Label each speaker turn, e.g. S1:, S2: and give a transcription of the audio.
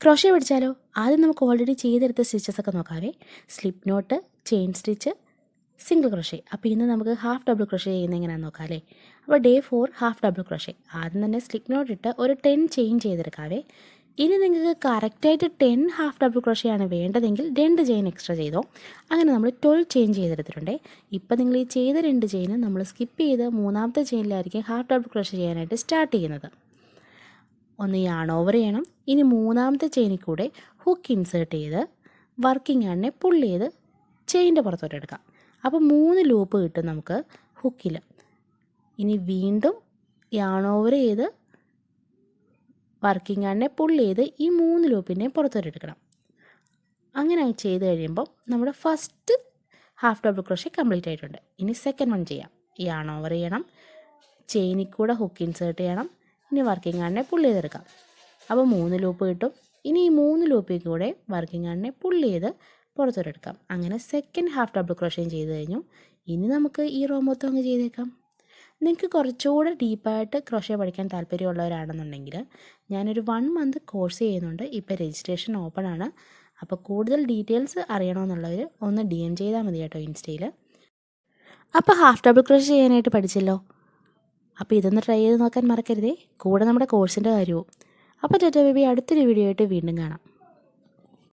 S1: Crochet പഠിച്ചാലോ? ആദ്യം നമുക്ക് already ചെയ്തെടുത്ത സ്റ്റിച്ചസ് ഒക്കെ നോക്കാവേ. Slip knot, chain stitch, single crochet. അപ്പോൾ ഇന്ന് നമുക്ക് ഹാഫ് ഡബിൾ ക്രോഷ്യ ചെയ്യുന്നത് എങ്ങനെയാണെന്ന് നോക്കാം അല്ലേ. അപ്പോൾ ഡേ 4 ഹാഫ് ഡബിൾ ക്രോഷ്യ. ആദ്യം തന്നെ സ്ലിപ്പ് നോട്ട് ഇട്ട് ഒരു 10 ചെയിൻ ചെയ്തെടുക്കാവേ. ഇനി നിങ്ങൾക്ക് കറക്റ്റായിട്ട് 10 ഹാഫ് ഡബിൾ ക്രോഷ്യയാണ് വേണ്ടതെങ്കിൽ 2 ചെയിൻ എക്സ്ട്രാ ചെയ്തോ. അങ്ങനെ നമ്മൾ 12 ചെയിൻ ചെയ്തെടുത്തിട്ടുണ്ട്. ഇപ്പോൾ നിങ്ങൾ ഈ ചെയ്ത 2 ചെയിൻ നമ്മൾ സ്കിപ്പ് ചെയ്ത് മൂന്നാമത്തെ ചെയിനിലായിരിക്കും ഹാഫ് ഡബിൾ ക്രോഷ്യ ചെയ്യാനായിട്ട് സ്റ്റാർട്ട് ചെയ്യുന്നത്. ഒന്ന് യാൺ ഓവർ ചെയ്യണം. ഇനി മൂന്നാമത്തെ ചെയിനിൽ കൂടെ ഹുക്ക് ഇൻസേർട്ട് ചെയ്ത് വർക്കിംഗ് യാണിനെ പുള്ള് ചെയ്ത് ചെയിൻ്റെ പുറത്തോട്ട് എടുക്കാം. അപ്പോൾ 3 ലൂപ്പ് കിട്ടും നമുക്ക് ഹുക്കിൽ. ഇനി വീണ്ടും യാൺ ഓവർ ചെയ്ത് വർക്കിംഗ് യാണിനെ പുള്ള് ചെയ്ത് ഈ 3 ലൂപ്പിനെ പുറത്തോട്ട് എടുക്കണം. അങ്ങനെ ചെയ്ത് കഴിയുമ്പോൾ നമ്മുടെ first half double crochet complete ആയിട്ടുണ്ട്. ഇനി സെക്കൻഡ് വൺ ചെയ്യാം. യാൺ ഓവർ ചെയ്യണം, ചെയിനിൽ കൂടെ ഹുക്ക് ഇൻസേർട്ട് ചെയ്യണം, ഇനി വർക്കിംഗ് യാണിനെ പുള്ള് ചെയ്തെടുക്കാം. അപ്പോൾ 3 ലൂപ്പ് കിട്ടും. ഇനി ഈ 3 ലൂപ്പിൽ കൂടെ വർക്കിംഗ് യാണിനെ പുള്ള് ചെയ്ത് പുറത്തോട്ടെടുക്കാം. അങ്ങനെ സെക്കൻഡ് ഹാഫ് ഡബിൾ ക്രോഷ്യം ചെയ്ത് കഴിഞ്ഞു. ഇനി നമുക്ക് ഈ റോ മൊത്തം അങ്ങ് ചെയ്തേക്കാം. നിങ്ങൾക്ക് കുറച്ചുകൂടെ ഡീപ്പായിട്ട് ക്രോഷ്യ പഠിക്കാൻ താല്പര്യമുള്ളവരാണെന്നുണ്ടെങ്കിൽ ഞാനൊരു 1 മന്ത് കോഴ്സ് ചെയ്യുന്നുണ്ട്. ഇപ്പോൾ രജിസ്ട്രേഷൻ ഓപ്പൺ ആണ്. അപ്പോൾ കൂടുതൽ ഡീറ്റെയിൽസ് അറിയണമെന്നുള്ളവർ ഒന്ന് DM ചെയ്താൽ മതി കേട്ടോ ഇൻസ്റ്റയിൽ. അപ്പോൾ ഹാഫ് ഡബിൾ ക്രോഷ്യ ചെയ്യാനായിട്ട് പഠിച്ചല്ലോ. അപ്പോൾ ഇതൊന്ന് ട്രൈ ചെയ്ത് നോക്കാൻ മറക്കരുതേ. കൂടെ നമ്മുടെ കോഴ്സിൻ്റെ കാര്യവും. അപ്പോൾ ടാറ്റാ ബേബി, അടുത്തൊരു വീഡിയോ ആയിട്ട് വീണ്ടും കാണാം.